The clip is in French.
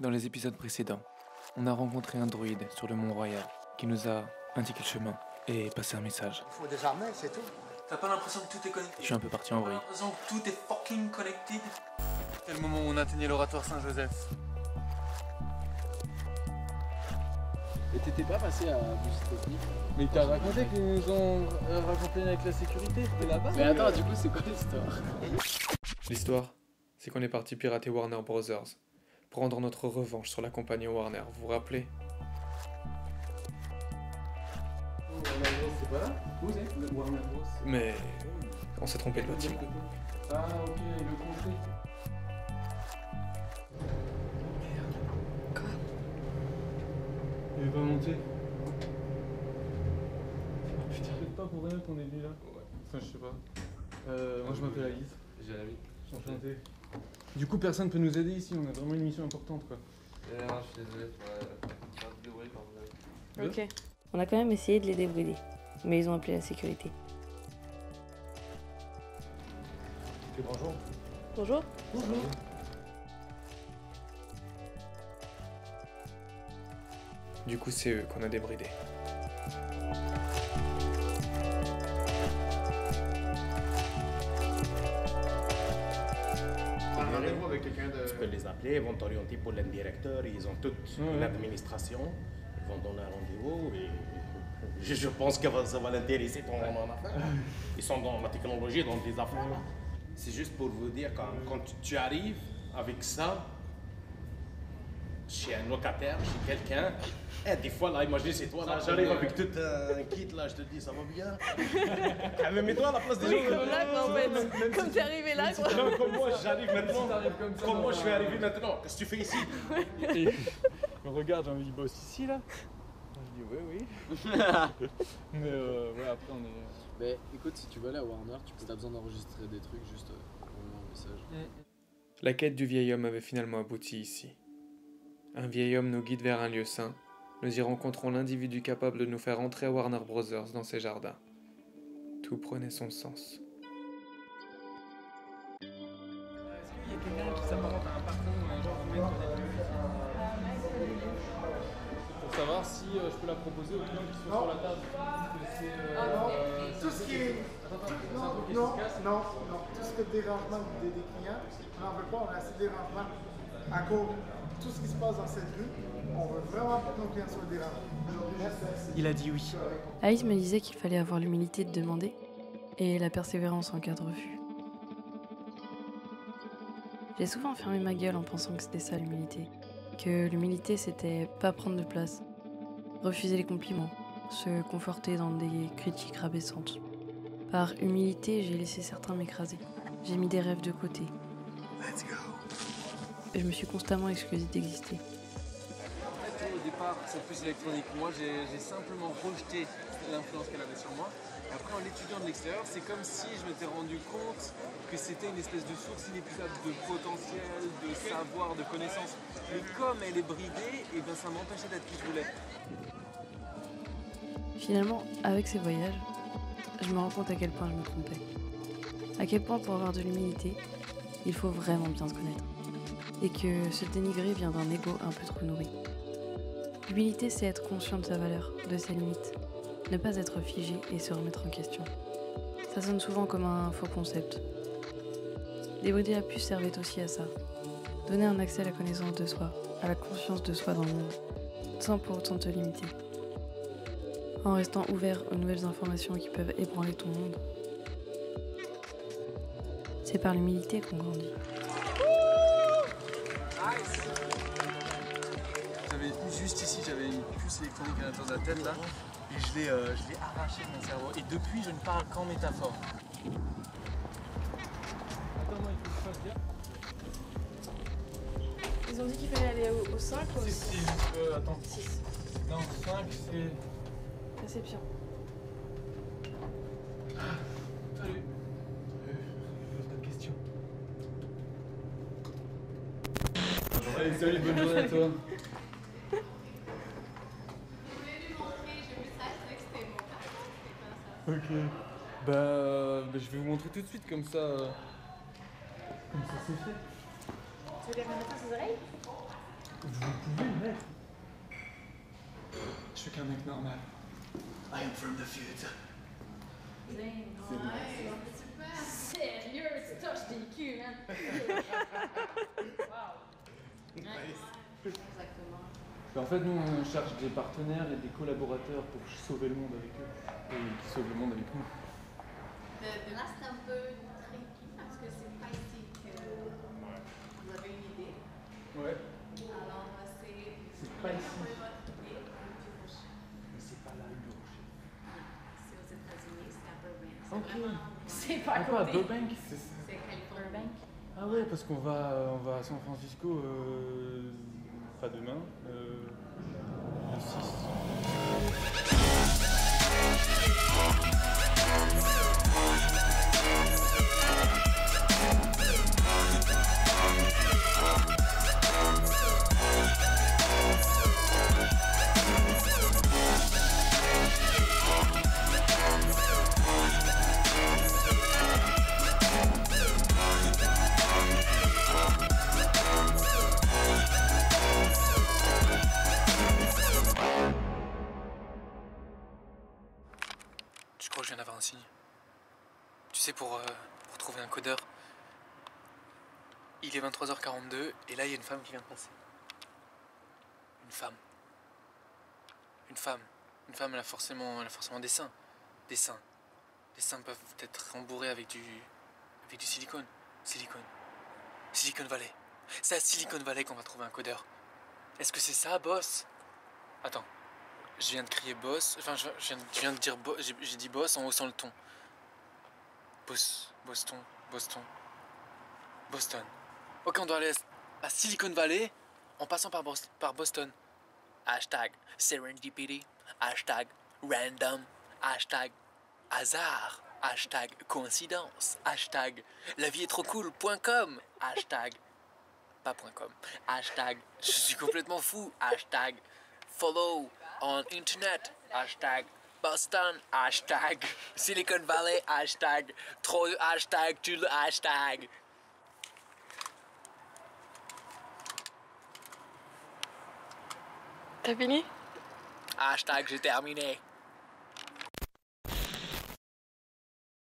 Dans les épisodes précédents, on a rencontré un druide sur le Mont Royal qui nous a indiqué le chemin et passé un message. Il faut désarmer, c'est tout. T'as pas l'impression que tout est connecté? Je suis un peu parti en vrille. T'as l'impression que tout est fucking connected? C'est le moment où on atteignait l'oratoire Saint-Joseph. Et t'étais pas passé à bus technique? Mais t'as raconté qu'ils nous ont raconté avec la sécurité, t'es là-bas? Mais attends, du coup c'est quoi l'histoire? L'histoire, c'est qu'on est parti pirater Warner Brothers, prendre notre revanche sur la compagnie Warner, vous vous rappelez? Warner Bros c'est pas là? Où c'est? Le Warner Bros. Mais on s'est trompé de bâtiment. Ah ok, le comté. Il est pas monté. Oh putain, c'est pas pour rien qu'on est venu là. Ouais. Enfin, je sais pas. Moi je m'appelle Alice. J'ai la vie. Enchanté. Du coup, personne peut nous aider ici, on a vraiment une mission importante quoi. Non, je suis désolé, faut se débrouiller quand vous avez. Ok. On a quand même essayé de les débrider, mais ils ont appelé la sécurité. Ok, bonjour. Bonjour. Bonjour. Du coup, c'est eux qu'on a débridé. Rendez-vous avec quelqu'un de... Tu peux les appeler, ils vont t'orienter pour le directeur, ils ont toute l'administration, ils vont donner un rendez-vous et je pense que ça va l'intéresser ton affaire. Ils sont dans la technologie, dans des affaires. C'est juste pour vous dire, quand tu arrives avec ça, chez un locataire, chez quelqu'un, des fois là, imagine c'est toi là, j'arrive avec tout un kit là, je te dis ça va bien. Mais mets-toi à la place des gens. Comme là quoi en fait, comme t'es arrivé là quoi. Non, comme moi j'arrive maintenant, comme moi je suis arrivé maintenant, qu'est-ce que tu fais ici? Me regarde, j'ai envie de bosser ici là. Je dis oui. Mais ouais, après on est. Mais écoute, si tu veux aller à Warner, si t'as besoin d'enregistrer des trucs, juste envoie-moi un message. La quête du vieil homme avait finalement abouti ici. Un vieil homme nous guide vers un lieu saint. Nous y rencontrons l'individu capable de nous faire entrer à Warner Brothers dans ses jardins. Tout prenait son sens. Est-ce qu'il y a quelqu'un qui s'apparente à un patron ou un genre de mentor pour savoir si je peux la proposer aux clients qui sont sur la table. Tout ce qui est... Non, tout ce qui est dérangement des clients, on n'en veut pas, on a assez de dérangement à cause de tout ce qui se passe dans cette rue. On veut vraiment pas que nos clients soient dérangés. Il a dit oui. Alice me disait qu'il fallait avoir l'humilité de demander et la persévérance en cas de refus. J'ai souvent fermé ma gueule en pensant que c'était ça l'humilité. Que l'humilité c'était pas prendre de place, refuser les compliments, se conforter dans des critiques rabaissantes. Par humilité, j'ai laissé certains m'écraser. J'ai mis des rêves de côté. Et je me suis constamment excusée d'exister. Au départ, cette puce électronique, moi j'ai simplement rejeté l'influence qu'elle avait sur moi. Et après, en l'étudiant de l'extérieur, c'est comme si je m'étais rendu compte que c'était une espèce de source inépuisable de potentiel, de savoir, de connaissances. Mais comme elle est bridée, et ben ça m'empêchait d'être qui je voulais. Finalement, avec ces voyages, je me rends compte à quel point je me trompais. À quel point pour avoir de l'humilité, il faut vraiment bien se connaître. Et que se dénigrer vient d'un ego un peu trop nourri. L'humilité, c'est être conscient de sa valeur, de ses limites. Ne pas être figé et se remettre en question. Ça sonne souvent comme un faux concept. Débrider la puce servait aussi à ça. Donner un accès à la connaissance de soi, à la conscience de soi dans le monde, sans pour autant te limiter. En restant ouvert aux nouvelles informations qui peuvent ébranler ton monde. C'est par l'humilité qu'on grandit. J'avais juste ici, j'avais une puce électronique à l'intérieur de la tête là, et je l'ai arrachée de mon cerveau. Et depuis, je ne parle qu'en métaphore. Attends, moi il faut que je fasse bien. Ils ont dit qu'il fallait aller au 5 ou au 6. Attends. 6. Non, 5 c'est. Réception. Salut. Je pose pas de questions. Allez, salut, bonne journée à toi. Ok. Je vais vous montrer tout de suite comme ça. Comme ça c'est fait. Tu veux lui remettre ses oreilles? qu'un mec normal. I am from the future. Sérieux, tu touches des culs, hein? Wow! Exactement. En fait, nous, on cherche des partenaires et des collaborateurs pour sauver le monde avec eux. Et qui sauvent le monde avec nous. Là, c'est un peu tricky parce que c'est pas ici que vous avez une idée. Ouais. Alors, c'est pas ici. votre idée au Rocher. Mais c'est pas là, le Rocher. C'est aux États-Unis, c'est à Burbank. C'est Ok. vraiment. C'est pas à Ah, quoi, à côté. Burbank? C'est Californie. Ah ouais, parce qu'on va à San Francisco, pas demain, le 6. Je crois que je viens d'avoir un signe. Tu sais, pour trouver un codeur, il est 23h42 et là il y a une femme qui vient de passer. Une femme. Une femme. Une femme, elle a forcément des seins. Des seins. Les seins peuvent être rembourrés avec du silicone. Silicon Valley. C'est à Silicon Valley qu'on va trouver un codeur. Est-ce que c'est ça, boss? Attends. Je viens de crier boss. Enfin, je viens de dire boss. J'ai dit boss en haussant le ton. Boston. Ok, on doit aller à Silicon Valley en passant par Boston. Hashtag serendipity. Hashtag random. Hashtag hasard. Hashtag coïncidence. Hashtag la vie est trop cool.com. Hashtag pas .com. Hashtag je suis complètement fou. Hashtag follow on internet. Hashtag Boston. Hashtag Silicon Valley. Hashtag trop. Hashtag tu le hashtag. T'as fini? Hashtag j'ai terminé.